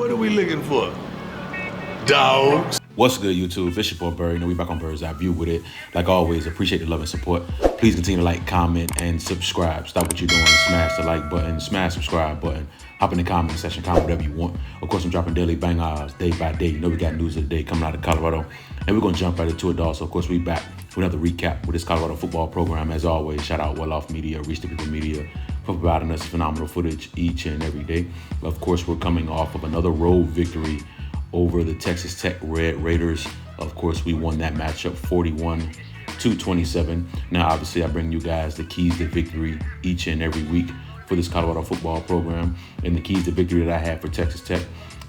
What are we looking for? Dogs. What's good, YouTube? It's your boy Bird. We back on Bird's Eye View with it. Like always, appreciate the love and support. Please continue to like, comment, and subscribe. Stop what you're doing. Smash the like button. Smash subscribe button. Hop in the comment section. Comment whatever you want. Of course, I'm dropping daily bangers day by day. You know we got news of the day coming out of Colorado. And we're going to jump right into it, dog. So, of course, we back with another recap with this Colorado football program. As always, shout out Well-Off Media, Reach the People Media, for providing us phenomenal footage each and every day. Of course, we're coming off of another road victory over the Texas Tech Red Raiders. Of course, we won that matchup 41-27. Now, obviously, I bring you guys the keys to victory each and every week for this Colorado football program. And the keys to victory that I had for Texas Tech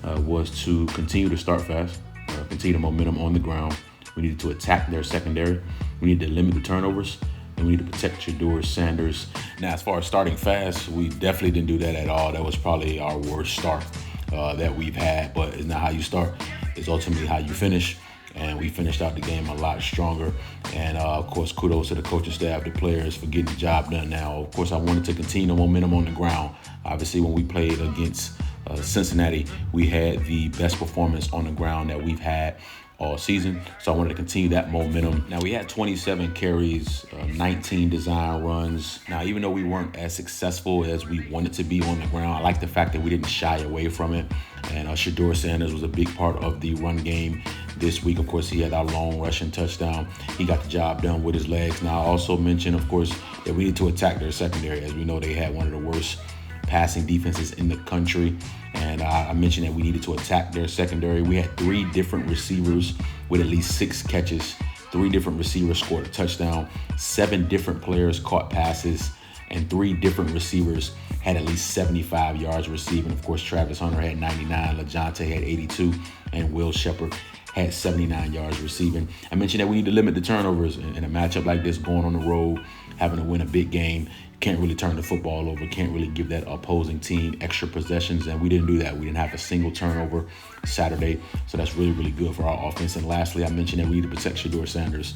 was to continue to start fast, continue the momentum on the ground. We needed to attack their secondary. We needed to limit the turnovers. And we need to protect Shedeur Sanders. Now, as far as starting fast, we definitely didn't do that at all. That was probably our worst start that we've had, but it's not how you start, it's ultimately how you finish. And we finished out the game a lot stronger. And of course, kudos to the coaching staff, the players for getting the job done. Now, of course, I wanted to continue the momentum on the ground. Obviously, when we played against Cincinnati, we had the best performance on the ground that we've had all season. So I wanted to continue that momentum. Now, we had 27 carries, 19 design runs. Now, even though we weren't as successful as we wanted to be on the ground, I like the fact that we didn't shy away from it. And Shedeur Sanders was a big part of the run game this week. Of course, he had our long rushing touchdown. He got the job done with his legs. Now, I also mentioned, of course, that we need to attack their secondary. As we know, they had one of the worst passing defenses in the country. And I mentioned that we needed to attack their secondary. We had 3 different receivers with at least 6 catches. 3 different receivers scored a touchdown. 7 different players caught passes. And 3 different receivers had at least 75 yards receiving. Of course, Travis Hunter had 99, LaJonte had 82, and Will Shepherd had 79 yards receiving. I mentioned that we need to limit the turnovers in a matchup like this, going on the road, having to win a big game. Can't really turn the football over, can't really give that opposing team extra possessions, and we didn't do that. We didn't have a single turnover Saturday, so that's really, really good for our offense. And lastly, I mentioned that we need to protect Shedeur Sanders.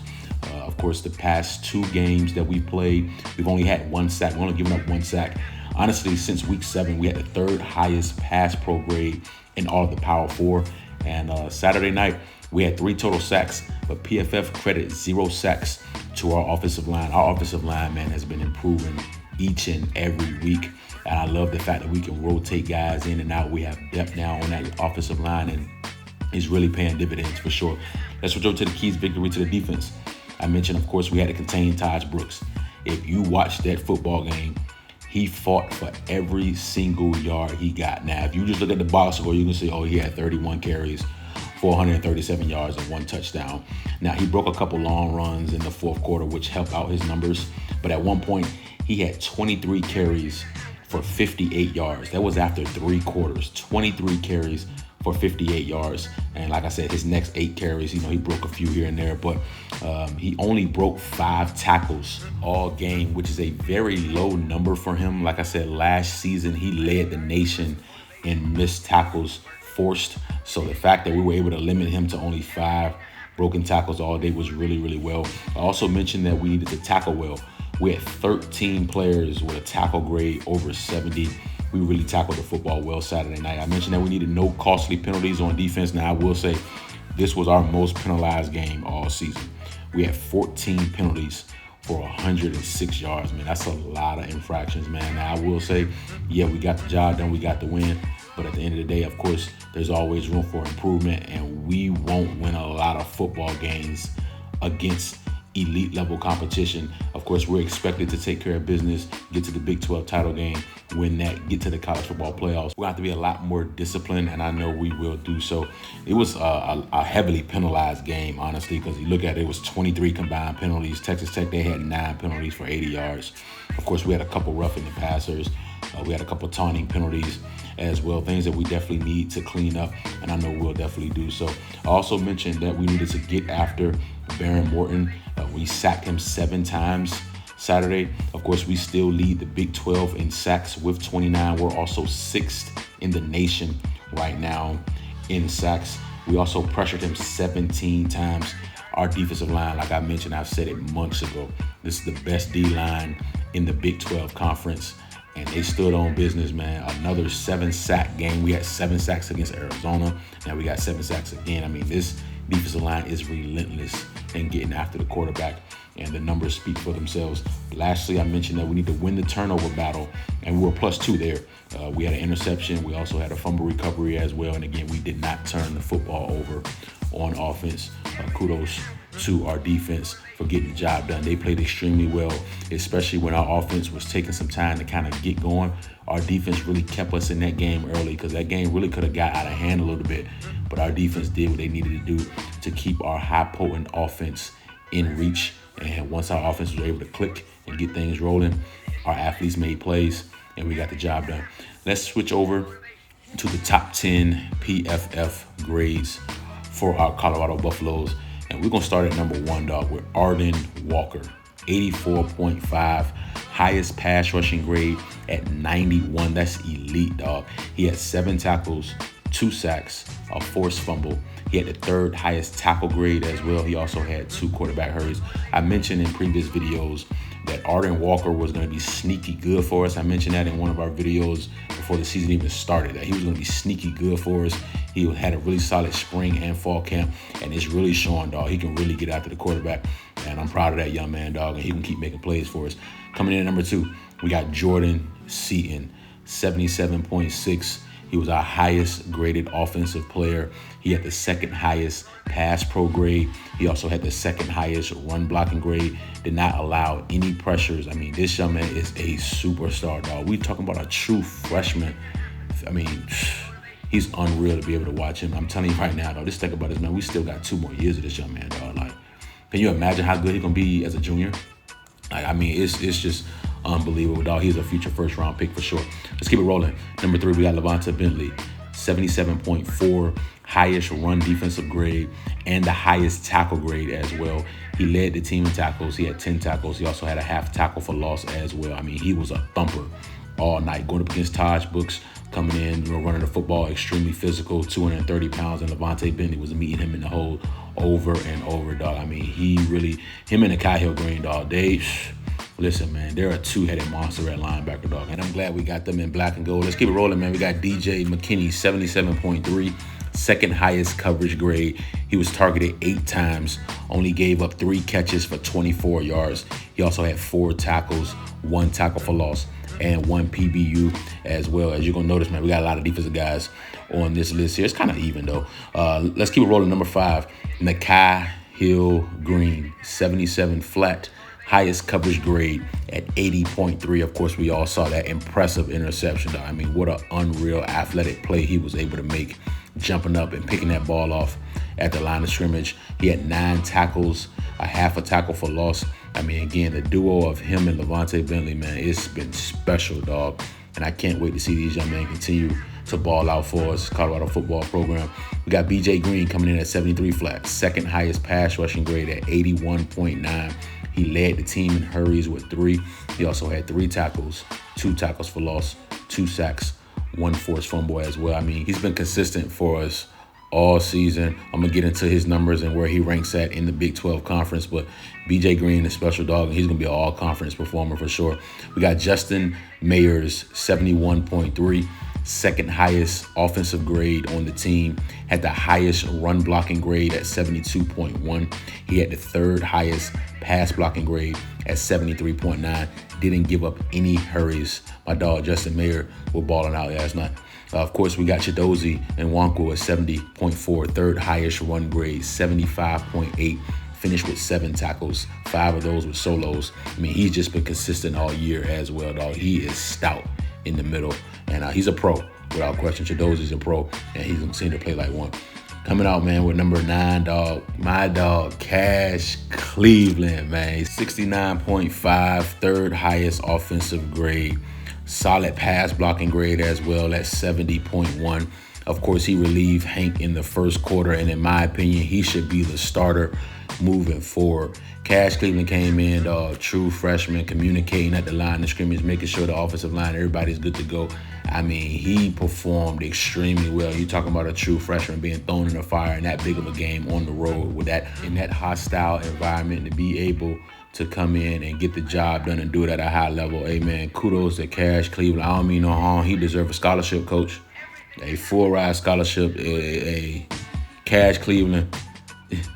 Of course, the past 2 games that we played, we've only had 1 sack. We've only given up 1 sack. Honestly, since week 7, we had the 3rd highest pass pro grade in all of the Power 4. And Saturday night, we had 3 total sacks, but PFF credit 0 sacks to our offensive line. Our offensive line, man, has been improving each and every week. And I love the fact that we can rotate guys in and out. We have depth now on that offensive line, and it's really paying dividends for sure. Let's switch over to the keys victory to the defense. I mentioned, of course, we had to contain Taj Brooks. If you watch that football game, he fought for every single yard he got. Now, if you just look at the box score, you can see, oh, he had 31 carries, 437 yards, and 1 touchdown. Now, he broke a couple long runs in the 4th quarter, which helped out his numbers. But at one point, he had 23 carries for 58 yards. That was after 3 quarters, 23 carries for 58 yards. And like I said, his next 8 carries, he broke a few here and there, but he only broke 5 tackles all game, which is a very low number for him. Like I said, last season, he led the nation in missed tackles forced. So the fact that we were able to limit him to only 5 broken tackles all day was really, really well. I also mentioned that we needed to tackle well. We had 13 players with a tackle grade over 70. We really tackled the football well Saturday night. I mentioned that we needed no costly penalties on defense. Now, I will say this was our most penalized game all season. We had 14 penalties for 106 yards, man. That's a lot of infractions, man. Now, I will say, yeah, we got the job done. We got the win. But at the end of the day, of course, there's always room for improvement, and we won't win a lot of football games against elite level competition. Of course, we're expected to take care of business, get to the Big 12 title game, win that, get to the college football playoffs. We'll have to be a lot more disciplined, and I know we will do so. It was a heavily penalized game, honestly, because you look at it, it was 23 combined penalties. Texas Tech, they had 9 penalties for 80 yards. Of course, we had a couple roughing the passers. We had a couple taunting penalties as well, things that we definitely need to clean up, and I know we'll definitely do so. I also mentioned that we needed to get after Baron Morton. We sacked him 7 times Saturday. Of course, we still lead the Big 12 in sacks with 29. We're also 6th in the nation right now in sacks. We also pressured him 17 times. Our defensive line, like I mentioned, I've said it months ago, this is the best D-line in the Big 12 conference. and they stood on business, man. Another 7-sack game. We had 7 sacks against Arizona. Now we got 7 sacks again. I mean, this defensive line is relentless in getting after the quarterback, and the numbers speak for themselves. Lastly, I mentioned that we need to win the turnover battle, and we were +2 there. We had an interception. We also had a fumble recovery as well. And again, we did not turn the football over on offense. Kudos to our defense for getting the job done. They played extremely well, especially when our offense was taking some time to kind of get going. Our defense really kept us in that game early, because that game really could have got out of hand a little bit. But our defense did what they needed to do to keep our high potent offense in reach. And once our offense was able to click and get things rolling, our athletes made plays and we got the job done. Let's switch over to the top 10 PFF grades for our Colorado Buffaloes. And we're going to start at number 1, dog, with Arden Walker, 84.5. Highest pass rushing grade at 91. That's elite, dog. He had 7 tackles, 2 sacks, a forced fumble. He had the 3rd highest tackle grade as well. He also had 2 quarterback hurries. I mentioned in previous videos that Arden Walker was going to be sneaky good for us. I mentioned that in one of our videos before the season even started, that he was going to be sneaky good for us. He had a really solid spring and fall camp, and it's really showing, dog. He can really get after the quarterback, and I'm proud of that young man, dog, and he can keep making plays for us. Coming in at number 2, we got Jordan Seaton, 77.6. He was our highest graded offensive player. He had the 2nd highest pass pro grade. He also had the 2nd highest run blocking grade. Did not allow any pressures. I mean, this young man is a superstar, dog. We talking about a true freshman. I mean, he's unreal to be able to watch him. I'm telling you right now, dog, just think about this, man. We still got 2 more years of this young man, dog. Like, can you imagine how good he's going to be as a junior? Like, I mean, it's just unbelievable, dog. He's a future first-round pick for sure. Let's keep it rolling. Number 3, we got Levante Bentley, 77.4, highest run defensive grade and the highest tackle grade as well. He led the team in tackles. He had 10 tackles. He also had a half tackle for loss as well. I mean, he was a thumper all night, going up against Taj Brooks, coming in, running the football, extremely physical, 230 pounds, and Levante Bentley was meeting him in the hole over and over, dog. I mean, him and the Kyle Green, dog, listen, man, they're a 2-headed monster at linebacker, dog. And I'm glad we got them in black and gold. Let's keep it rolling, man. We got DJ McKinney, 77.3, 2nd highest coverage grade. He was targeted 8 times, only gave up 3 catches for 24 yards. He also had 4 tackles, 1 tackle for loss, and 1 PBU as well. As you're going to notice, man, we got a lot of defensive guys on this list here. It's kind of even, though. Let's keep it rolling. Number 5, Nakai Hill Green, 77 flat. Highest coverage grade at 80.3. Of course, we all saw that impressive interception. I mean, what an unreal athletic play he was able to make, jumping up and picking that ball off at the line of scrimmage. He had 9 tackles, a half a tackle for loss. I mean, again, the duo of him and Levante Bentley, man, it's been special, dog. And I can't wait to see these young men continue to ball out for us, Colorado football program. We got BJ Green coming in at 73 flat, 2nd highest pass rushing grade at 81.9. He led the team in hurries with 3. He also had 3 tackles, 2 tackles for loss, 2 sacks, 1 forced fumble as well. I mean, he's been consistent for us all season. I'm going to get into his numbers and where he ranks at in the Big 12 conference, but BJ Green is special, dog, and he's going to be an all-conference performer for sure. We got Justin Mayers, 71.3. 2nd highest offensive grade on the team, had the highest run blocking grade at 72.1. He had the 3rd highest pass blocking grade at 73.9. Didn't give up any hurries. My dog Justin Mayer was balling out last night. Of course, we got Chidozie and Nwankwo at 70.4, 3rd highest run grade, 75.8. Finished with 7 tackles, 5 of those were solos. I mean, he's just been consistent all year as well, dog. He is stout in the middle, and he's a pro without question. Chidozie's a pro, and he's going to seem to play like one. Coming out, man, with number 9, dog, my dog Cash Cleveland, man, 69.5, 3rd highest offensive grade, solid pass blocking grade as well at 70.1. Of course, he relieved Hank in the first quarter, and in my opinion, he should be the starter moving forward. Cash Cleveland came in, true freshman, communicating at the line of scrimmage, making sure the offensive line, everybody's good to go. I mean, he performed extremely well. You're talking about a true freshman being thrown in the fire in that big of a game on the road with that in that hostile environment, to be able to come in and get the job done and do it at a high level. Hey, man, kudos to Cash Cleveland. I don't mean no harm. He deserves a scholarship, coach. A full ride scholarship. A Cash Cleveland.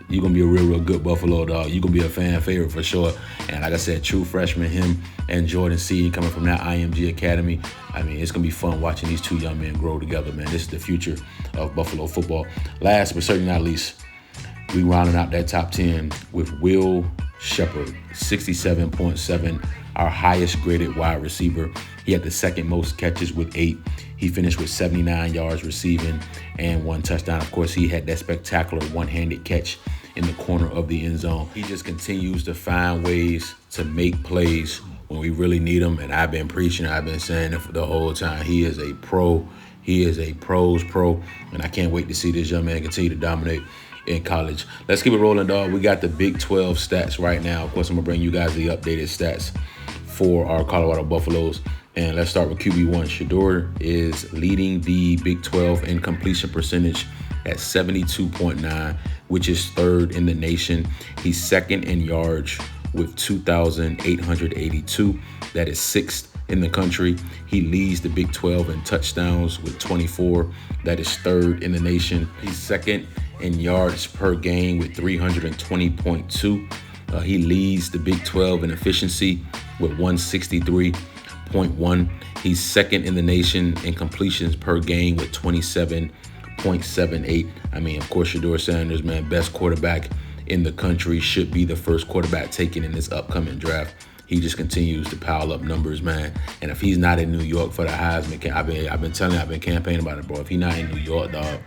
You're going to be a real good Buffalo dog. You're going to be a fan favorite for sure. And like I said, true freshman, him and Jordan Seed coming from that IMG Academy. I mean, it's going to be fun watching these two young men grow together, man. This is the future of Buffalo football. Last but certainly not least, we rounding out that top 10 with Will Shepard, 67.7, our highest graded wide receiver. He had the second most catches with 8. He finished with 79 yards receiving and 1 touchdown. Of course, he had that spectacular one-handed catch in the corner of the end zone. He just continues to find ways to make plays when we really need him. And I've been preaching, I've been saying it for the whole time. He is a pro. He is a pro's pro. And I can't wait to see this young man continue to dominate in college. Let's keep it rolling, dog. We got the Big 12 stats right now. Of course, I'm going to bring you guys the updated stats for our Colorado Buffaloes. And let's start with QB1. Shedeur is leading the Big 12 in completion percentage at 72.9, which is 3rd in the nation. He's 2nd in yards with 2,882. That is 6th in the country. He leads the Big 12 in touchdowns with 24. That is 3rd in the nation. He's 2nd in yards per game with 320.2. He leads the Big 12 in efficiency with 163.1. He's 2nd in the nation in completions per game with 27.78. I mean, of course, Shedeur Sanders, man, best quarterback in the country, should be the first quarterback taken in this upcoming draft. He just continues to pile up numbers, man. And if he's not in New York for the Heisman, I've been telling you, I've been campaigning about it, bro. If he's not in New York, dog,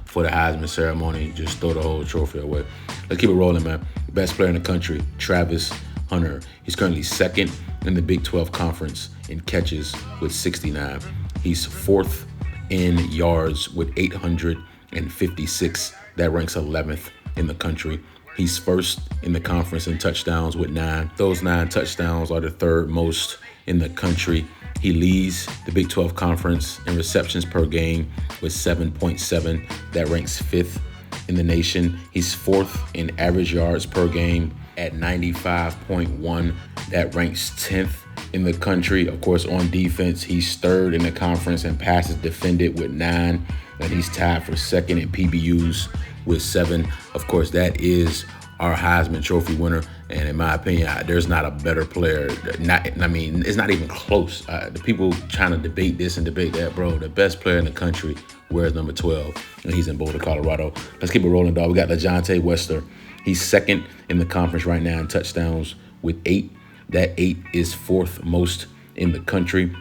for the Heisman ceremony, just throw the whole trophy away. Let's keep it rolling, man. Best player in the country, Travis Hunter. He's currently 2nd in the Big 12 Conference in catches with 69. He's 4th in yards with 856. That ranks 11th in the country. He's 1st in the conference in touchdowns with 9. Those 9 touchdowns are the 3rd most in the country. He leads the Big 12 Conference in receptions per game with 7.7. That ranks 5th in the nation. He's 4th in average yards per game at 95.1. That ranks 10th in the country. Of course, on defense, he's 3rd in the conference in passes defended with 9. And he's tied for 2nd in PBUs with 7. Of course, that is our Heisman Trophy winner. And in my opinion, there's not a better player. It's not even close. The people trying to debate this and debate that, bro, the best player in the country wears number 12, and he's in Boulder, Colorado. Let's keep it rolling, dog. We got LeJontay Wester. He's 2nd in the conference right now in touchdowns with 8. That 8 is 4th most in the country.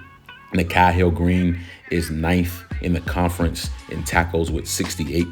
Nikhil Green is 9th in the conference in tackles with 68.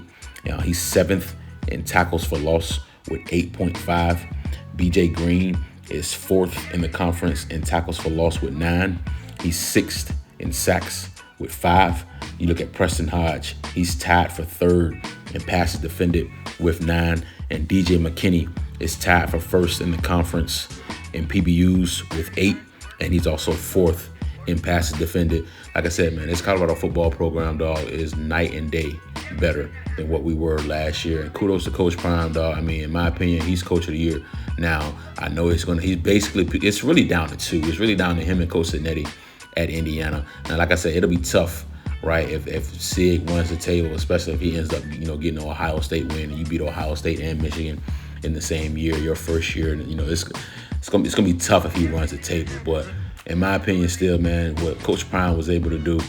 He's 7th in tackles for loss with 8.5. BJ Green is 4th in the conference in tackles for loss with 9. He's 6th in sacks with 5. You look at Preston Hodge, he's tied for 3rd in passes defended with 9. And DJ McKinney is tied for 1st in the conference in PBUs with 8. And he's also 4th in passes defended. Like I said, man, this Colorado football program, dog, is night and day better than what we were last year. And kudos to Coach Prime, dog. I mean, in my opinion, he's Coach of the Year. Now, I know it's really down to 2. It's really down to him and Coach Cinetti at Indiana. Now, like I said, it'll be tough, right, if Sig runs the table, especially if he ends up, getting an Ohio State win and you beat Ohio State and Michigan in the same year, your first year. It's gonna be tough if he runs the table. But in my opinion, still, man, what Coach Prime was able to do,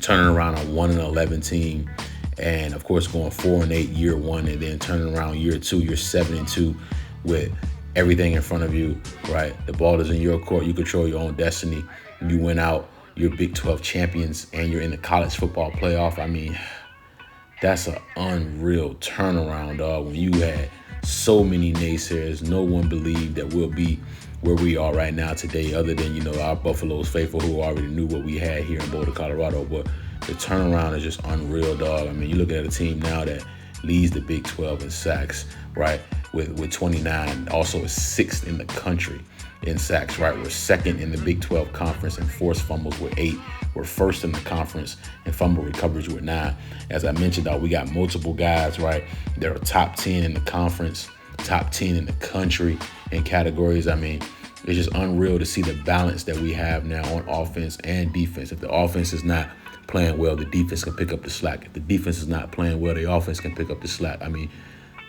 turning around a 1-11 team, and of course going 4-8 year 1, and then turning around year 2, you're 7-2 with everything in front of you, right? The ball is in your court. You control your own destiny. You went out, you're Big 12 champions, and you're in the college football playoff. I mean, that's an unreal turnaround, dog. When you had so many naysayers, no one believed that we'll be where we are right now today, other than, our Buffalo's faithful who already knew what we had here in Boulder, Colorado. But the turnaround is just unreal, dog. I mean, you look at a team now that leads the Big 12 in sacks, right, with 29, also is 6th in the country in sacks, right? We're 2nd in the Big 12 Conference in forced fumbles with 8. We're 1st in the conference in fumble recoveries with 9. As I mentioned, dog, we got multiple guys, right, that are top 10 in the conference, top 10 in the country, in categories. I mean, it's just unreal to see the balance that we have now on offense and defense. If the offense is not playing well, the defense can pick up the slack. If the defense is not playing well, the offense can pick up the slack. I mean,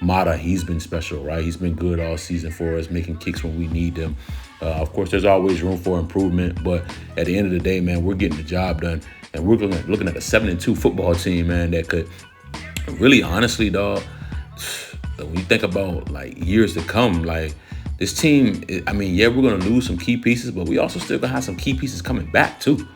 Mata, he's been special, right? He's been good all season for us, making kicks when we need them. Of course, there's always room for improvement, but at the end of the day, man, we're getting the job done. And we're looking at a 7-2 football team, man, that could really, honestly, dog, when you think about, like, years to come, like, this team, I mean, yeah, we're going to lose some key pieces, but we also still going to have some key pieces coming back, too.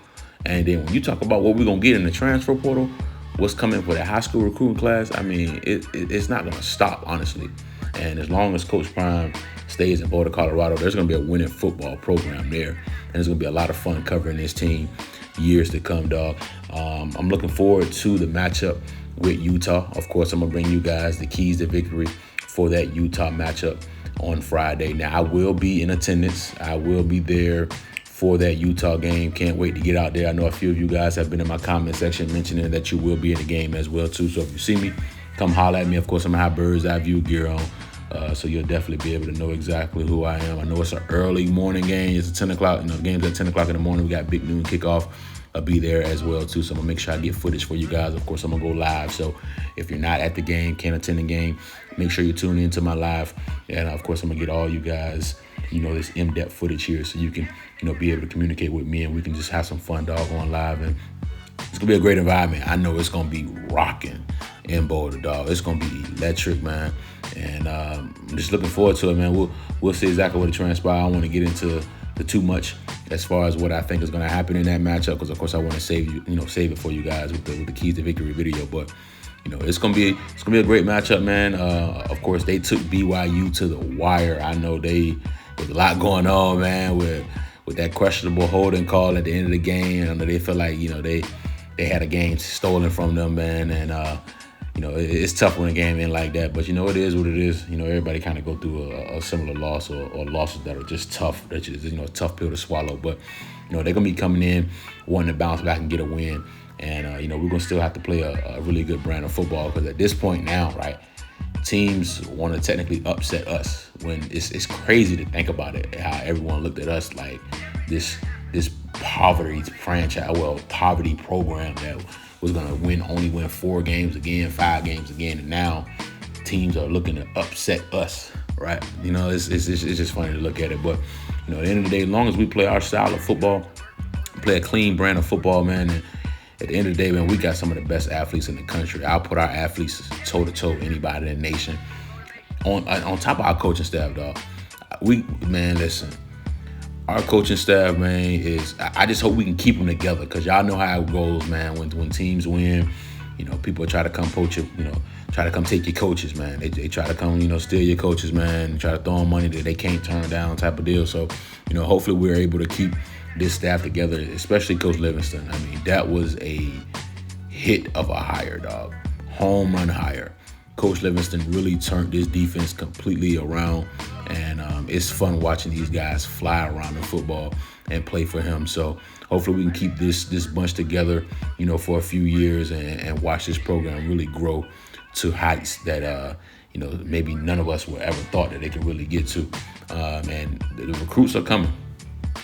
And then when you talk about what we're going to get in the transfer portal, what's coming for the high school recruiting class, I mean, it's not going to stop, honestly. And as long as Coach Prime stays in Boulder, Colorado, there's going to be a winning football program there. And it's going to be a lot of fun covering this team years to come, dog. I'm looking forward to the matchup with Utah. Of course, I'm going to bring you guys the keys to victory for that Utah matchup on Friday. Now, I will be in attendance. I will be there for that Utah game. Can't wait to get out there. I know a few of you guys have been in my comment section mentioning that you will be in the game as well, too. So if you see me, come holler at me. Of course, I'm going to have bird's eye view gear on. So you'll definitely be able to know exactly who I am. I know it's an early morning game. It's at 10 o'clock. Games at 10 o'clock in the morning. We got big noon kickoff. I'll be there as well, too. So I'm going to make sure I get footage for you guys. Of course, I'm going to go live. So if you're not at the game, can't attend the game, make sure you tune into my live. And, of course, I'm going to get all you guys, this in-depth footage here so you can, be able to communicate with me and we can just have some fun, dog, on live. And it's going to be a great environment. I know it's going to be rocking in Boulder, dog. It's going to be electric, man. And I'm just looking forward to it, man. We'll see exactly what it transpires. I don't want to get into too much as far as what I think is going to happen in that matchup because, of course, I want to save it for you guys with the keys to victory video. But it's gonna be a great matchup, man. Of course, they took BYU to the wire. I know there's a lot going on, man, with that questionable holding call at the end of the game. I know they feel like they had a game stolen from them, man, and it's tough when a game ain't like that. But it is what it is. Everybody kind of go through a similar loss or losses that are just tough. That's just a tough pill to swallow. But they're gonna be coming in wanting to bounce back and get a win. And, we're going to still have to play a really good brand of football because at this point now, right, teams want to technically upset us when it's crazy to think about it, how everyone looked at us like this poverty program that was going to only win 4 games again, 5 games again. And now teams are looking to upset us, right? It's just funny to look at it. But, at the end of the day, as long as we play our style of football, play a clean brand of football, man, and at the end of the day, man, we got some of the best athletes in the country. I'll put our athletes toe-to-toe with anybody in the nation. On top of our coaching staff, dog. Listen. Our coaching staff, man, I just hope we can keep them together because y'all know how it goes, man. When teams win, people try to come poach you, try to come take your coaches, man. They try to come, steal your coaches, man, try to throw them money that they can't turn down type of deal. So, hopefully we're able to keep this staff together, especially Coach Livingston. I mean, that was a hit of a hire, dog. Home run hire. Coach Livingston really turned this defense completely around, and it's fun watching these guys fly around the football and play for him. So hopefully we can keep this bunch together, for a few years and watch this program really grow to heights that maybe none of us would ever thought that they could really get to. And the recruits are coming.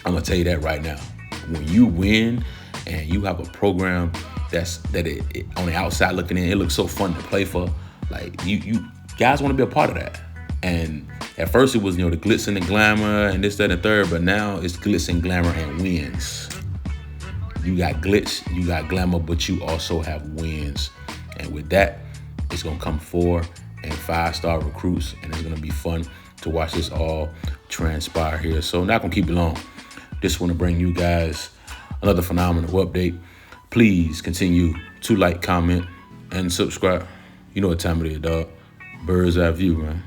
I'm gonna tell you that right now. When you win and you have a program that on the outside looking in, it looks so fun to play for. Like you guys want to be a part of that. And at first it was the glitz and the glamour and this, that, and the third, but now it's glitz and glamour and wins. You got glitz, you got glamour, but you also have wins. And with that, it's gonna come 4- and 5-star recruits, and it's gonna be fun to watch this all transpire here. So not gonna keep you long. Just want to bring you guys another phenomenal update. Please continue to like, comment, and subscribe. You know what time it is, dog. Bird's eye view, man.